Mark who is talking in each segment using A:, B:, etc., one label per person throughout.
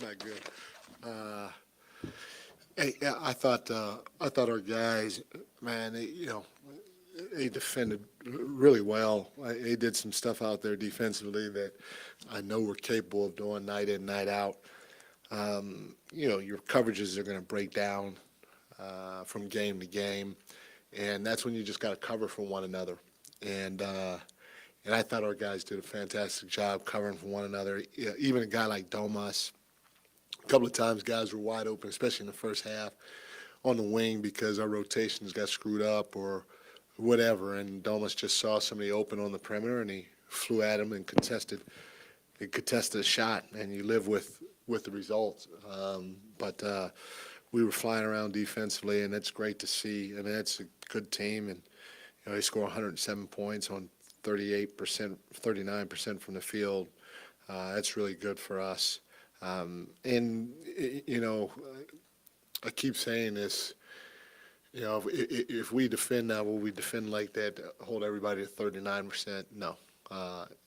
A: not good. Uh, Hey, yeah, I thought our guys, man, they defended really well. They did some stuff out there defensively that I know we're capable of doing night in, night out. Your coverages are going to break down from game to game, and that's when you just got to cover for one another. And uh, and I thought our guys did a fantastic job covering for one another. Yeah, even a guy like Domas, a couple of times guys were wide open, especially in the first half on the wing because our rotations got screwed up or whatever, and Domas just saw somebody open on the perimeter and he flew at him and contested a shot, and you live with the results. But we were flying around defensively, and it's great to see. I mean, it's a good team, and they score 107 points on 38%, 39% from the field. That's really good for us. And I keep saying this. If we defend now, will we defend like that? Hold everybody at 39%? No.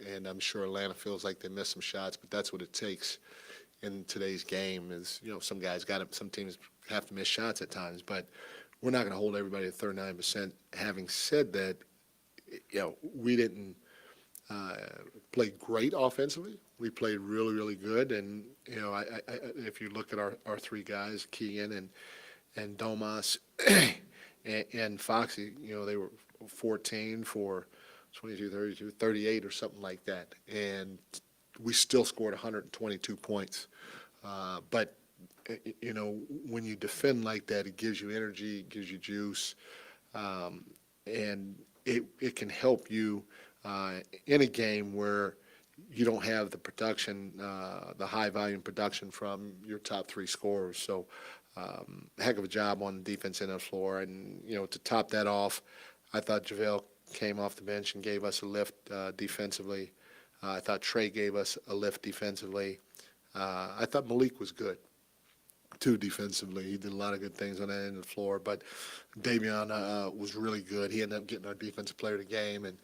A: And I'm sure Atlanta feels like they missed some shots, but that's what it takes in today's game. Is some guys some teams have to miss shots at times, but we're not going to hold everybody at 39%. Having said that, we didn't play great offensively. We played really, really good, and if you look at our three guys, Keegan and Domas and Foxy, they were 14 for 22, 32, 38 or something like that, and we still scored 122 points. But when you defend like that, it gives you energy, it gives you juice, and it can help you in a game where you don't have the production, the high volume production from your top three scorers. So heck of a job on the defense end of the floor. And, to top that off, I thought JaVale came off the bench and gave us a lift defensively. I thought Trey gave us a lift defensively. I thought Malik was good, too, defensively. He did a lot of good things on that end of the floor. But Davion was really good. He ended up getting our defensive player of the game, and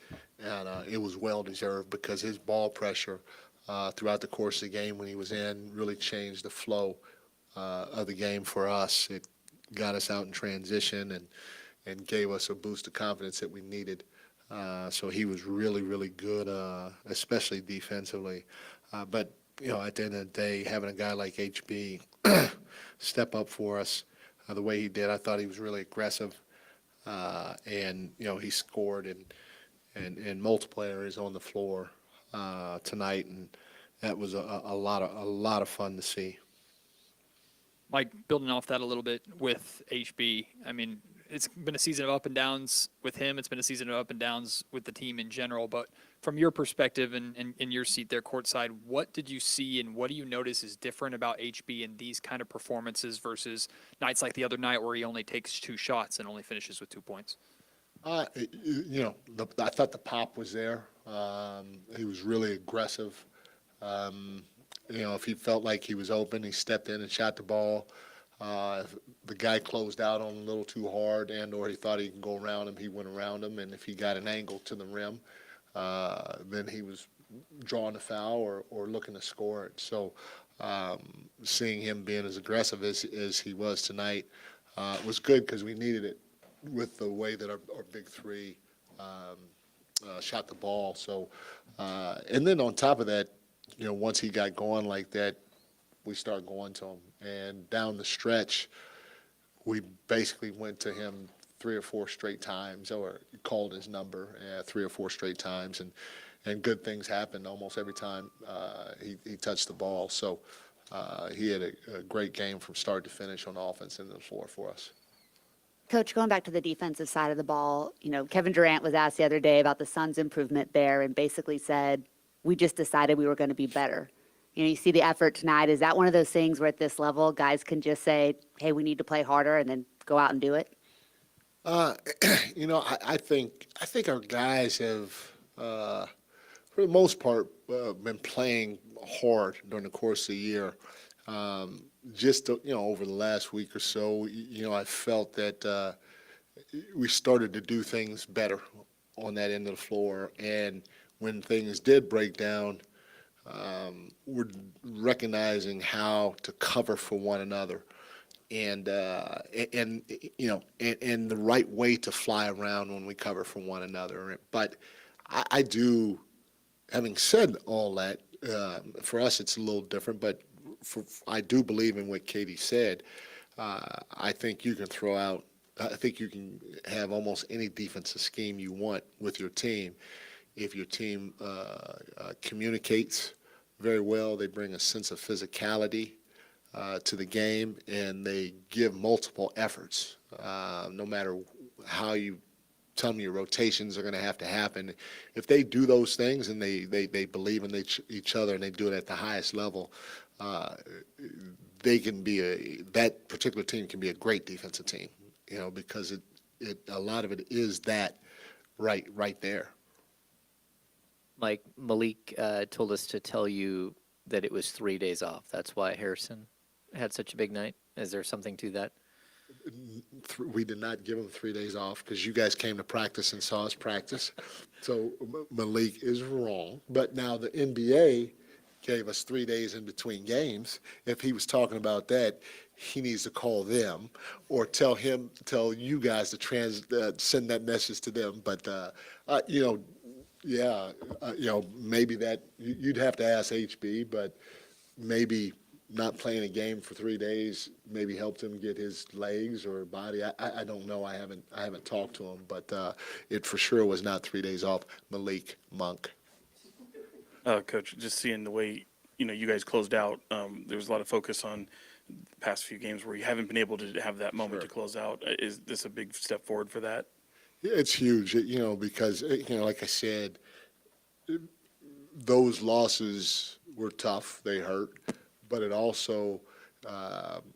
A: it was well-deserved because his ball pressure throughout the course of the game when he was in really changed the flow of the game for us. It got us out in transition and gave us a boost of confidence that we needed. So he was really, really good, especially defensively. But at the end of the day, having a guy like HB step up for us the way he did, I thought he was really aggressive. And he scored in multiple areas on the floor tonight, and that was a lot of fun to see.
B: Mike, building off that a little bit with HB, I mean, it's been a season of up and downs with him. It's been a season of up and downs with the team in general. But from your perspective and in your seat there courtside, what did you see and what do you notice is different about HB in these kind of performances versus nights like the other night where he only takes 2 shots and only finishes with 2 points?
A: I thought the pop was there. He was really aggressive. If he felt like he was open, he stepped in and shot the ball. If the guy closed out on him a little too hard or he thought he could go around him, he went around him. And if he got an angle to the rim, then he was drawing the foul or looking to score it. So seeing him being as aggressive as he was tonight was good because we needed it with the way that our big three shot the ball. So and then on top of that, once he got going like that, we started going to him. And down the stretch, we basically went to him 3 or 4 straight times, or called his number 3 or 4 straight times, and good things happened almost every time he touched the ball. So he had a great game from start to finish on offense and the floor for us.
C: Coach, going back to the defensive side of the ball, Kevin Durant was asked the other day about the Suns' improvement there and basically said, we just decided we were going to be better. You see the effort tonight. Is that one of those things where at this level guys can just say, hey, we need to play harder and then go out and do it?
A: I think our guys have, for the most part, been playing hard during the course of the year. Just over the last week or so, I felt that we started to do things better on that end of the floor, and when things did break down, we're recognizing how to cover for one another, and and the right way to fly around when we cover for one another. But I do, having said all that, for us it's a little different. But I do believe in what Katie said. I think you can throw out. I think you can have almost any defensive scheme you want with your team. If your team communicates very well, they bring a sense of physicality to the game, and they give multiple efforts. No matter how you tell me your rotations are going to happen, if they do those things and they believe in each other and they do it at the highest level, they can be that particular team can be a great defensive team. Because a lot of it is that right there.
D: Malik told us to tell you that it was 3 days off. That's why Harrison had such a big night. Is there something to that?
A: We did not give him 3 days off because you guys came to practice and saw us practice. So Malik is wrong. But now the NBA gave us 3 days in between games. If he was talking about that, he needs to call them or tell you guys to send that message to them. But maybe that you'd have to ask HB, but maybe not playing a game for 3 days maybe helped him get his legs or body. I don't know. I haven't talked to him, but it for sure was not 3 days off. Malik Monk.
E: Coach, just seeing the way you guys closed out, there was a lot of focus on the past few games where you haven't been able to have that moment
A: Sure.
E: to close out. Is this a big step forward for that?
A: Yeah, it's huge, because, like I said, those losses were tough. They hurt, but it also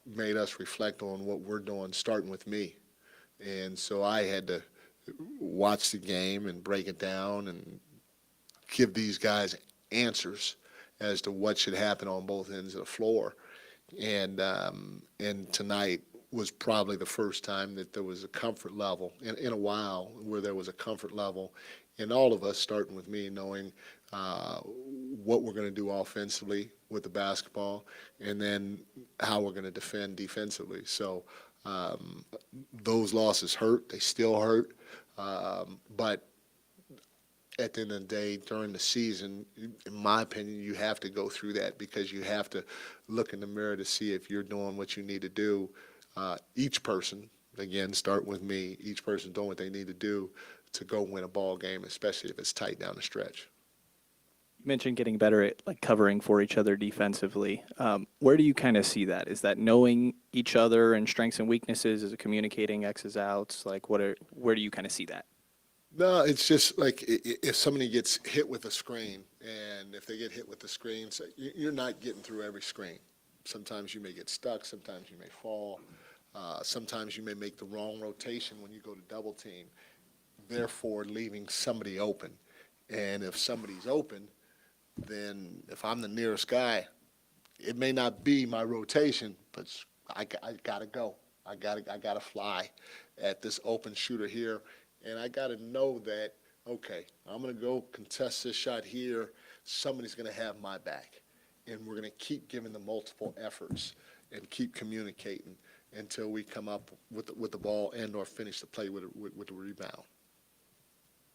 A: made us reflect on what we're doing, starting with me. And so I had to watch the game and break it down and give these guys answers as to what should happen on both ends of the floor. And tonight was probably the first time that there was a comfort level in a while where there was a comfort level in all of us, starting with me, knowing what we're going to do offensively with the basketball and then how we're going to defend defensively. So those losses hurt. They still hurt. But at the end of the day, during the season, in my opinion, you have to go through that because you have to look in the mirror to see if you're doing what you need to do. Each person, again, start with me, each person doing what they need to do to go win a ball game, especially if it's tight down the stretch.
F: You mentioned getting better at covering for each other defensively. Where do you kind of see that? Is that knowing each other and strengths and weaknesses? Is it communicating X's outs? Where do you kind of see that?
A: No, it's just like if somebody gets hit with a screen, and if they get hit with the screen, so you're not getting through every screen. Sometimes you may get stuck. Sometimes you may fall. Sometimes you may make the wrong rotation when you go to double team, therefore leaving somebody open. And if somebody's open, then if I'm the nearest guy, it may not be my rotation, but I gotta go. I gotta fly at this open shooter here. And I got to know that, okay, I'm going to go contest this shot here. Somebody's going to have my back. And we're going to keep giving them multiple efforts and keep communicating until we come up with the ball and or finish the play with the rebound.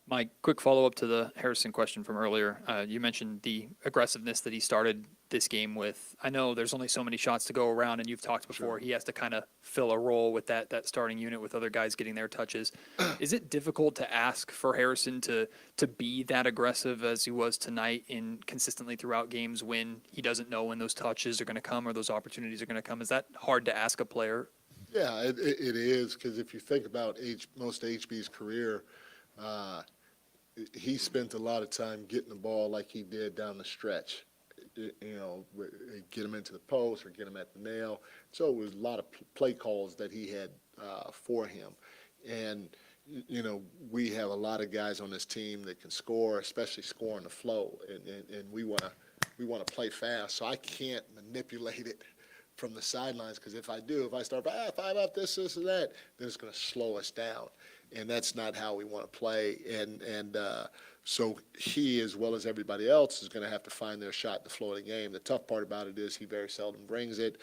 B: Mike, quick follow-up to the Harrison question from earlier. You mentioned the aggressiveness that he started this game with. I know there's only so many shots to go around, and you've talked before. Sure. He has to kind of fill a role with that starting unit with other guys getting their touches. Is it difficult to ask for Harrison to be that aggressive as he was tonight in consistently throughout games when he doesn't know when those touches are going to come or those opportunities are going to come? Is that hard to ask a player?
A: Yeah, it is, because if you think about most HB's career, he spent a lot of time getting the ball like he did down the stretch. Get him into the post or get him at the nail. So it was a lot of play calls that he had for him. And, we have a lot of guys on this team that can score, especially score on the flow. And we want to play fast. So I can't manipulate it from the sidelines, because if I start 5 up, this, and that, then it's going to slow us down. and that's not how we want to play. So he, as well as everybody else, is going to have to find their shot to flow of the game. The tough part about it is he very seldom brings it.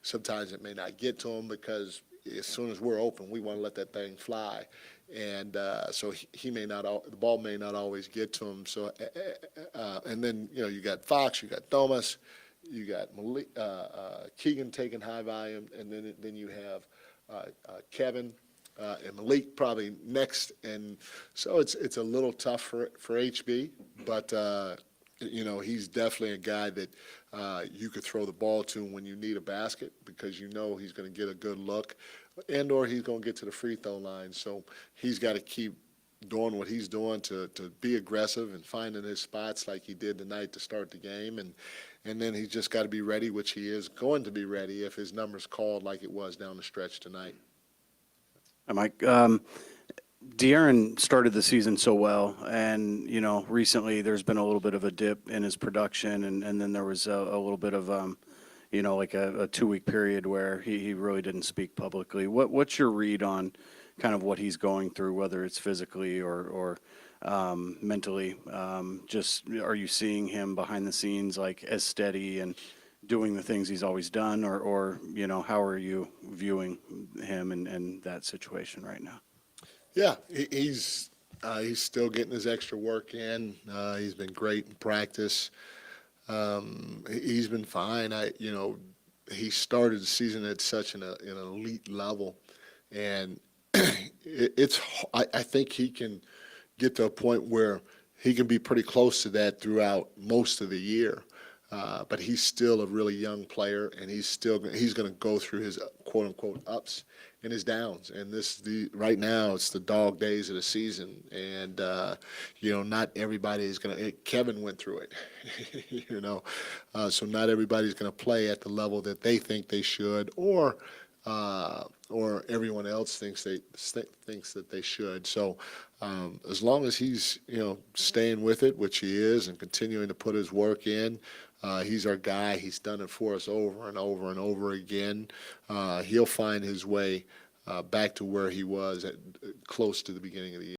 A: Sometimes it may not get to him because as soon as we're open, we want to let that thing fly. And so he may not, the ball may not always get to him. So, and then, you got Fox, you got Thomas, you got Malik, Keegan taking high volume, and then you have Kevin and Malik probably next. And so it's a little tough for HB, but he's definitely a guy that you could throw the ball to when you need a basket because he's going to get a good look, or he's going to get to the free throw line. So he's got to keep doing what he's doing to be aggressive and finding his spots like he did tonight to start the game. And then he's just got to be ready, which he is going to be ready if his number's called like it was down the stretch tonight.
G: Hi, Mike. De'Aaron started the season so well, and recently there's been a little bit of a dip in his production, and then there was a little bit of like a 2-week period where he really didn't speak publicly. What's your read on kind of what he's going through, whether it's physically or mentally? Just are you seeing him behind the scenes like as steady and doing the things he's always done, or how are you viewing him and that situation right now?
A: Yeah, he's still getting his extra work in. He's been great in practice. He's been fine. He started the season at such an elite level, and I think he can get to a point where he can be pretty close to that throughout most of the year. But he's still a really young player, and he's going to go through his quote unquote ups and his downs. And right now it's the dog days of the season, and not everybody is going to. Kevin went through it, so not everybody's going to play at the level that they think they should, or everyone else thinks that they should. So as long as he's staying with it, which he is, and continuing to put his work in, he's our guy. He's done it for us over and over and over again. He'll find his way back to where he was close to the beginning of the year.